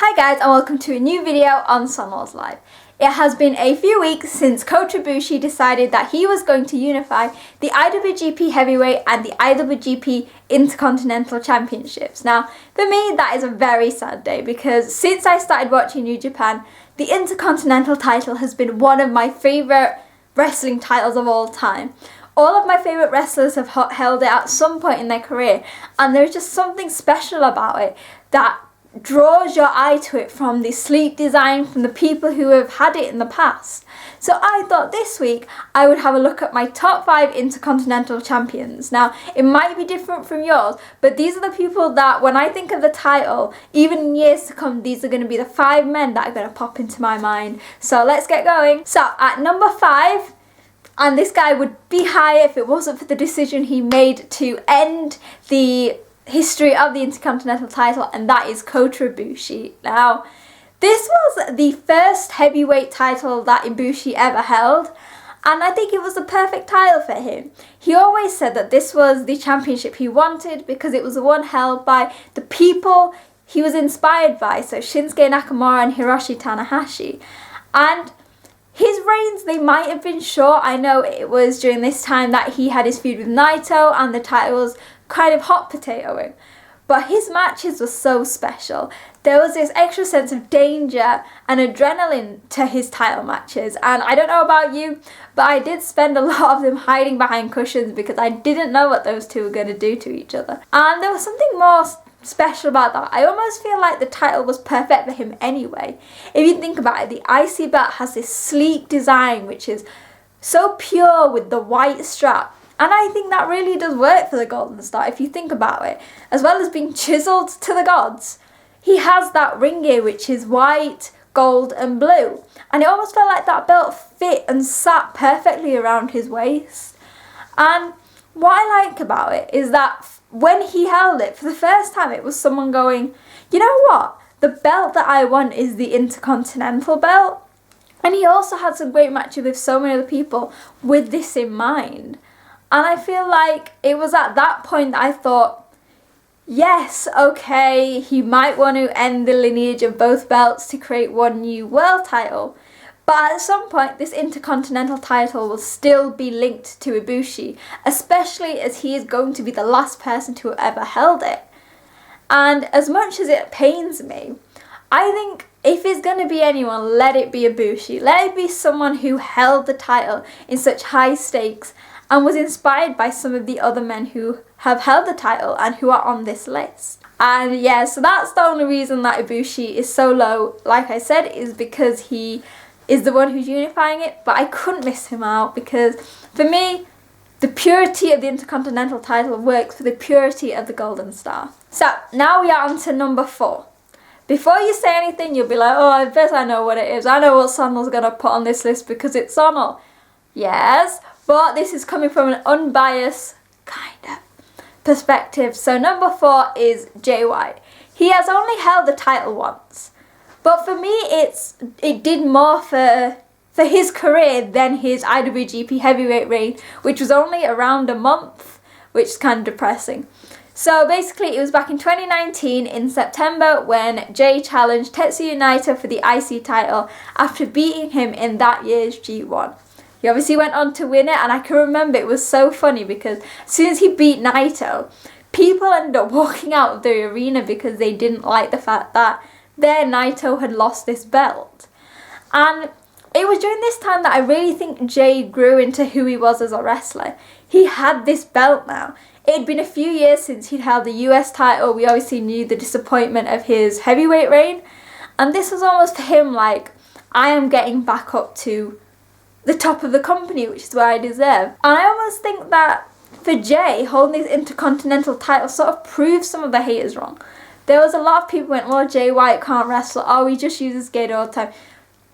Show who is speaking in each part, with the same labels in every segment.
Speaker 1: Hi guys, and welcome to a new video on Sunwars Live. It has been a few weeks since Kotabushi decided that he was going to unify the IWGP Heavyweight and the IWGP Intercontinental Championships. Now, for me, that is a very sad day because since I started watching New Japan, the Intercontinental title has been one of my favourite wrestling titles of all time. All of my favourite wrestlers have held it at some point in their career, and there's just something special about it that draws your eye to it from the sleek design from the people who have had it in the past. So I thought this week I would have a look at my top 5 Intercontinental champions. Now, it might be different from yours, but these are the people that when I think of the title, even in years to come, these are going to be the 5 men that are going to pop into my mind. So let's get going. So at number 5, and this guy would be high if it wasn't for the decision he made to end the history of the Intercontinental title, and that is Kota Ibushi. Now, this was the first heavyweight title that Ibushi ever held, and I think it was the perfect title for him. He always said that this was the championship he wanted because it was the one held by the people he was inspired by, so Shinsuke Nakamura and Hiroshi Tanahashi. And his reigns, they might have been short. I know it was during this time that he had his feud with Naito and the title was kind of hot potatoing, but his matches were so special. There was this extra sense of danger and adrenaline to his title matches, and I don't know about you, but I did spend a lot of them hiding behind cushions because I didn't know what those two were going to do to each other. And there was something more special about that. I almost feel like the title was perfect for him anyway. If you think about it, the IC belt has this sleek design which is so pure with the white strap. And I think that really does work for the Golden Star if you think about it. As well as being chiselled to the gods, he has that ring gear which is white, gold and blue. And it almost felt like that belt fit and sat perfectly around his waist. And what I like about it is that when he held it, for the first time it was someone going, you know what? The belt that I want is the Intercontinental belt. And he also had some great matches with so many other people with this in mind. And I feel like it was at that point that I thought, yes, okay, he might want to end the lineage of both belts to create one new world title. But at some point, this Intercontinental title will still be linked to Ibushi, especially as he is going to be the last person to have ever held it. And as much as it pains me, I think if it's going to be anyone, let it be Ibushi. Let it be someone who held the title in such high stakes and was inspired by some of the other men who have held the title and who are on this list. And yeah, so that's the only reason that Ibushi is so low, like I said, is because he is the one who's unifying it, but I couldn't miss him out because for me, the purity of the Intercontinental title works for the purity of the Golden Star. So now we are on to number 4. Before you say anything, you'll be like, oh, I bet I know what it is. I know what Sonal's going to put on this list because it's Sonal. Yes, but this is coming from an unbiased kind of perspective. So number 4 is Jay White. He has only held the title once, but for me it did more for his career than his IWGP heavyweight reign, which was only around a month, which is kind of depressing. So basically it was back in 2019 in September when Jay challenged Tetsu Unitedo for the IC title after beating him in that year's G1. He obviously went on to win it, and I can remember it was so funny because as soon as he beat Naito, people ended up walking out of the arena because they didn't like the fact that their Naito had lost this belt. And it was during this time that I really think Jay grew into who he was as a wrestler. He had this belt now. It had been a few years since he'd held the US title. We obviously knew the disappointment of his heavyweight reign. And this was almost for him like, I am getting back up to the top of the company, which is where I deserve. And I almost think that for Jay, holding this Intercontinental title sort of proves some of the haters wrong. There was a lot of people who went, well, Jay White can't wrestle. Oh, he just uses Gator all the time.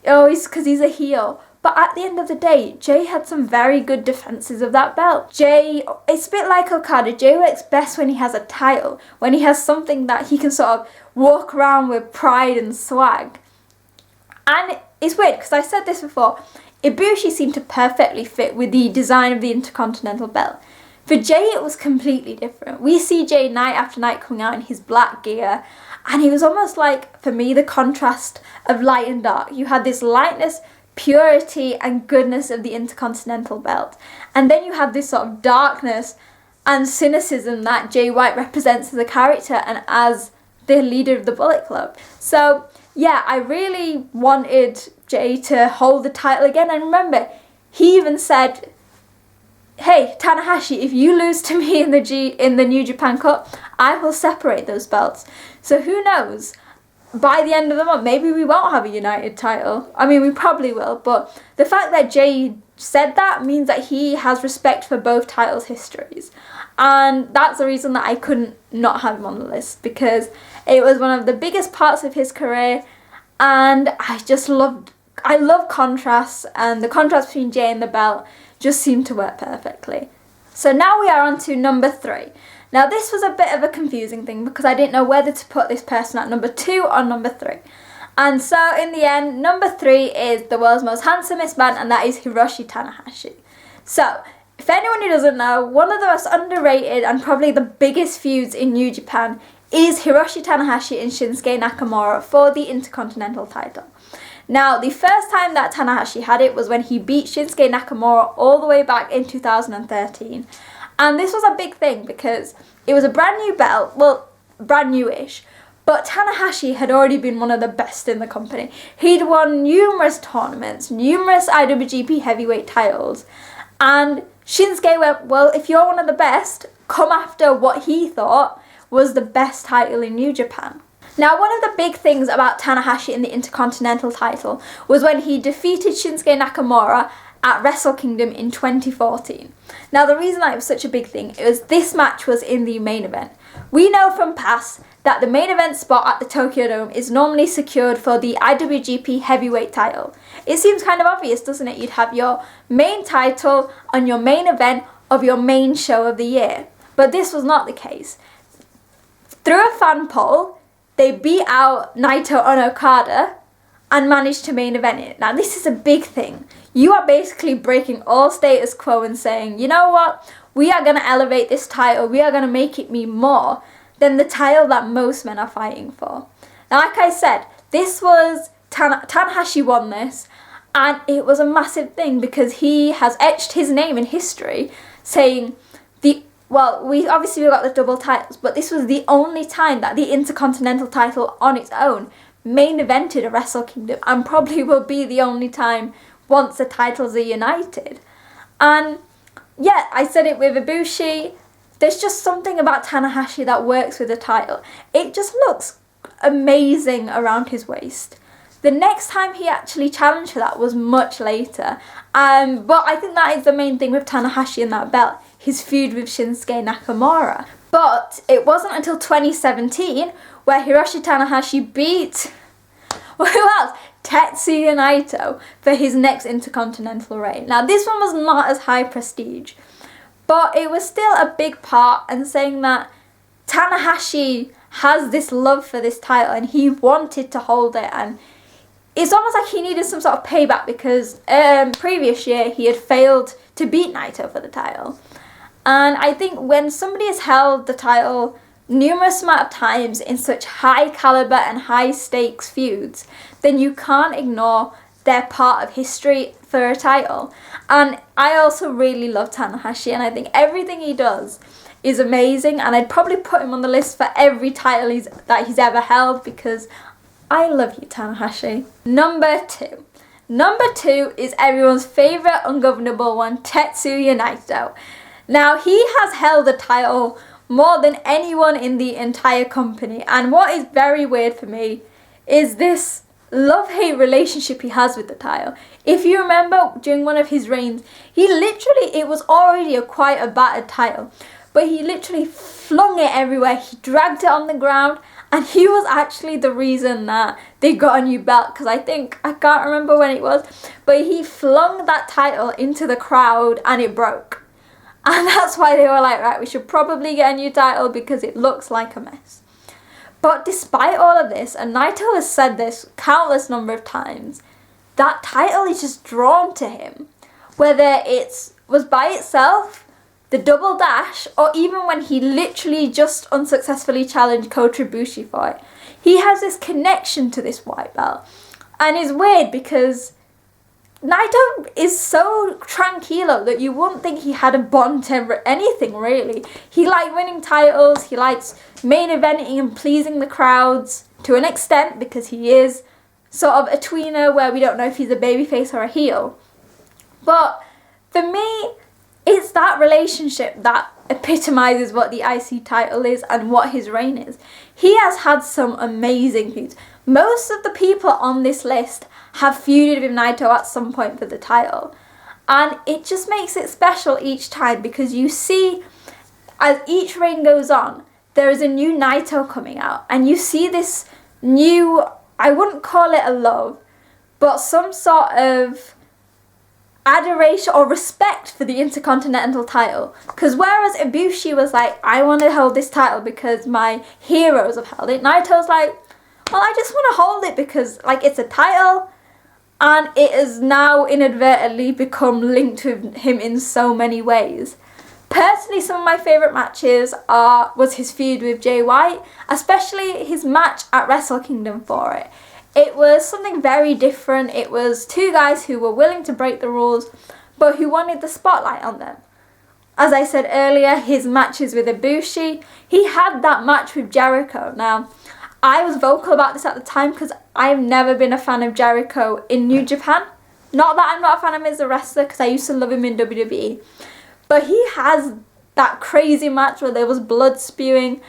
Speaker 1: Oh, it's because he's a heel. But at the end of the day, Jay had some very good defenses of that belt. Jay, it's a bit like Okada. Jay works best when he has a title, when he has something that he can sort of walk around with pride and swag. And it's weird because I said this before. Ibushi seemed to perfectly fit with the design of the Intercontinental belt For Jay, it was completely different. We see Jay night after night coming out in his black gear, and he was almost like, for me, the contrast of light and dark. You had this lightness, purity, and goodness of the Intercontinental belt, and then you have this sort of darkness and cynicism that Jay White represents as a character and as the leader of the Bullet Club. So yeah, I really wanted Jay to hold the title again, and remember, he even said, hey, Tanahashi, if you lose to me in the New Japan Cup, I will separate those belts. So who knows? By the end of the month, maybe we won't have a United title. I mean, we probably will, but the fact that Jay said that means that he has respect for both titles' histories. And that's the reason that I couldn't not have him on the list, because it was one of the biggest parts of his career, and I love contrasts, and the contrast between Jay and the belt just seemed to work perfectly. So now we are on to number 3. Now this was a bit of a confusing thing because I didn't know whether to put this person at number 2 or number 3. And so in the end, number 3 is the world's most handsomest man, and that is Hiroshi Tanahashi. So, if anyone who doesn't know, one of the most underrated and probably the biggest feuds in New Japan is Hiroshi Tanahashi and Shinsuke Nakamura for the Intercontinental title. Now, the first time that Tanahashi had it was when he beat Shinsuke Nakamura all the way back in 2013. And this was a big thing because it was a brand new belt, well, brand newish, but Tanahashi had already been one of the best in the company. He'd won numerous tournaments, numerous IWGP heavyweight titles, and Shinsuke went, well, if you're one of the best, come after what he thought was the best title in New Japan. Now, one of the big things about Tanahashi in the Intercontinental title was when he defeated Shinsuke Nakamura at Wrestle Kingdom in 2014. Now, the reason that it was such a big thing is this match was in the main event. We know from past that the main event spot at the Tokyo Dome is normally secured for the IWGP heavyweight title. It seems kind of obvious, doesn't it? You'd have your main title on your main event of your main show of the year. But this was not the case. Through a fan poll, they beat out Naito and Okada and managed to main event it. Now, this is a big thing. You are basically breaking all status quo and saying, you know what? We are going to elevate this title. We are going to make it mean more than the title that most men are fighting for. Now, like I said, this was Tanahashi won this, and it was a massive thing because he has etched his name in history, saying we've got the double titles, but this was the only time that the Intercontinental title on its own main evented a Wrestle Kingdom, and probably will be the only time once the titles are united. And yeah, I said it with Ibushi, there's just something about Tanahashi that works with the title. It just looks amazing around his waist. The next time he actually challenged for that was much later. But I think that is the main thing with Tanahashi and that belt, his feud with Shinsuke Nakamura. But it wasn't until 2017 where Hiroshi Tanahashi beat, well, who else? Tetsu Unitedo for his next Intercontinental reign. Now, this one was not as high prestige, but it was still a big part, and saying that Tanahashi has this love for this title and he wanted to hold it, and it's almost like he needed some sort of payback because previous year he had failed to beat Naito for the title. And I think when somebody has held the title numerous amount of times in such high caliber and high stakes feuds, then you can't ignore their part of history for a title. And I also really love Tanahashi, and I think everything he does is amazing, and I'd probably put him on the list for every title that he's ever held because I love you, Tanahashi. Number 2. Number 2 is everyone's favourite ungovernable one, Tetsu Unitedo. Now, he has held the title more than anyone in the entire company, and what is very weird for me is this love-hate relationship he has with the title. If you remember, during one of his reigns, it was already quite a battered title, but he literally flung it everywhere. He dragged it on the ground, and he was actually the reason that they got a new belt, because I can't remember when it was, but he flung that title into the crowd and it broke. And that's why they were like, right, we should probably get a new title because it looks like a mess. But despite all of this, and Naito has said this countless number of times, that title is just drawn to him. Whether it was by itself, the double dash, or even when he literally just unsuccessfully challenged Kota Ibushi for it. He has this connection to this white belt. And it's weird because Naito is so tranquilo that you wouldn't think he had a bond to anything, really. He likes winning titles, he likes main eventing and pleasing the crowds to an extent, because he is sort of a tweener where we don't know if he's a babyface or a heel. But for me, it's that relationship that epitomizes what the IC title is and what his reign is. He has had some amazing feuds. Most of the people on this list have feuded with Naito at some point for the title. And it just makes it special each time, because you see, as each reign goes on, there is a new Naito coming out. And you see this new, I wouldn't call it a love, but some sort of adoration or respect for the Intercontinental title. Because whereas Ibushi was like, I want to hold this title because my heroes have held it, Naito's like, well, I just want to hold it because, like, it's a title, and it has now inadvertently become linked with him in so many ways. Personally, some of my favourite matches was his feud with Jay White, especially his match at Wrestle Kingdom for it. It was something very different. It was two guys who were willing to break the rules, but who wanted the spotlight on them. As I said earlier, his matches with Ibushi, he had that match with Jericho. Now, I was vocal about this at the time because I've never been a fan of Jericho in New Japan. Not that I'm not a fan of him as a wrestler, because I used to love him in WWE. But he has that crazy match where there was blood spewing.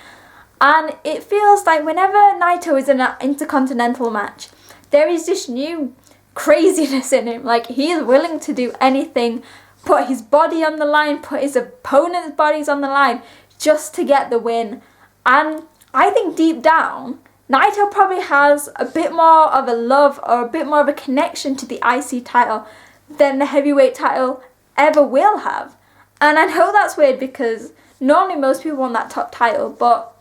Speaker 1: And it feels like whenever Naito is in an Intercontinental match, there is this new craziness in him. Like, he is willing to do anything, put his body on the line, put his opponent's bodies on the line, just to get the win. And I think deep down, Naito probably has a bit more of a love or a bit more of a connection to the IC title than the heavyweight title ever will have. And I know that's weird, because normally most people want that top title, but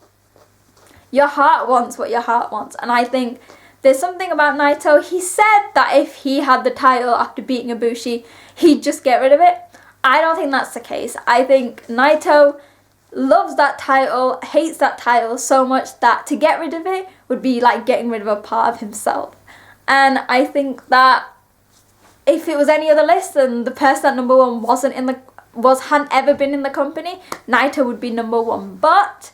Speaker 1: your heart wants what your heart wants. And I think there's something about Naito. He said that if he had the title after beating Ibushi, he'd just get rid of it. I don't think that's the case. I think Naito loves that title, hates that title so much that to get rid of it would be like getting rid of a part of himself. And I think that if it was any other list and the person at number one hadn't ever been in the company, Naito would be number one. But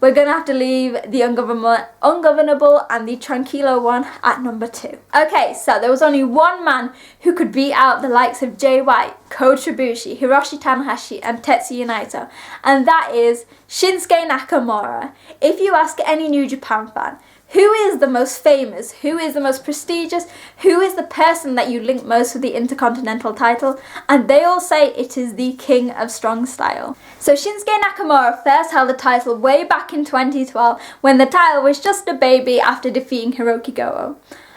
Speaker 1: we're going to have to leave the ungovernable and the tranquilo one at number 2. Okay, so there was only one man who could beat out the likes of Jay White, Kota Ibushi, Hiroshi Tanahashi, and Tetsu Unitedo, and that is Shinsuke Nakamura. If you ask any New Japan fan, who is the most famous, who is the most prestigious, who is the person that you link most with the Intercontinental title, and they all say it is the King of Strong Style. So Shinsuke Nakamura first held the title way back in 2012 when the title was just a baby after defeating Hiroki Goto.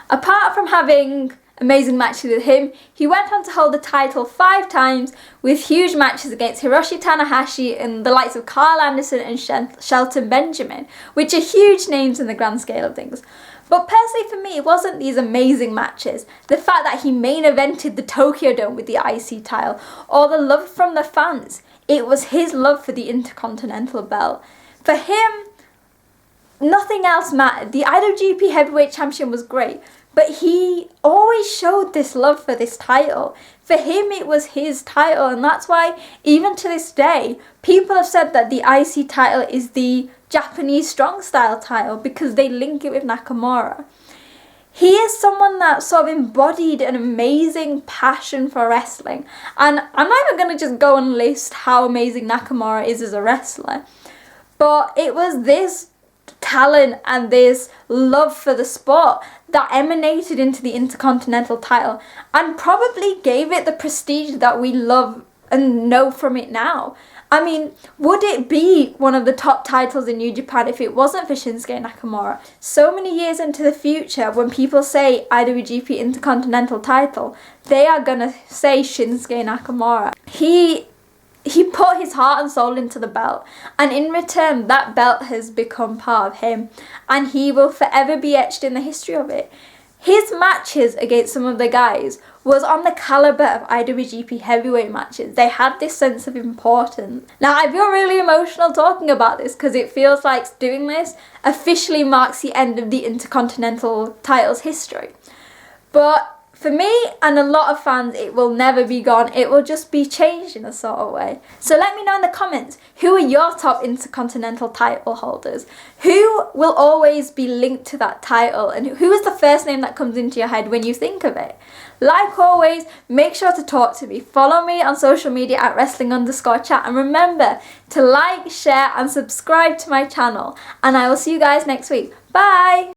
Speaker 1: Apart from having amazing matches with him, he went on to hold the title 5 times with huge matches against Hiroshi Tanahashi and the likes of Carl Anderson and Shelton Benjamin, which are huge names in the grand scale of things. But personally for me, it wasn't these amazing matches, the fact that he main evented the Tokyo Dome with the IC title, or the love from the fans. It was his love for the Intercontinental belt. For him, nothing else mattered. The IWGP Heavyweight Champion was great, but he always showed this love for this title. For him, it was his title, and that's why, even to this day, people have said that the IC title is the Japanese strong style title because they link it with Nakamura. He is someone that sort of embodied an amazing passion for wrestling. And I'm not even going to just go and list how amazing Nakamura is as a wrestler, but it was this talent and this love for the sport that emanated into the Intercontinental title and probably gave it the prestige that we love and know from it now. I mean, would it be one of the top titles in New Japan if it wasn't for Shinsuke Nakamura? So many years into the future, when people say IWGP Intercontinental title, they are going to say Shinsuke Nakamura. He put his heart and soul into the belt, and in return that belt has become part of him, and he will forever be etched in the history of it. his matches against some of the guys was on the caliber of IWGP heavyweight matches. They had this sense of importance. Now, I feel really emotional talking about this because it feels like doing this officially marks the end of the Intercontinental title's history. But for me and a lot of fans, it will never be gone. It will just be changed in a sort of way. So let me know in the comments, who are your top Intercontinental title holders? Who will always be linked to that title? And who is the first name that comes into your head when you think of it? Like always, make sure to talk to me. Follow me on social media at wrestling_chat. And remember to like, share and subscribe to my channel. And I will see you guys next week. Bye!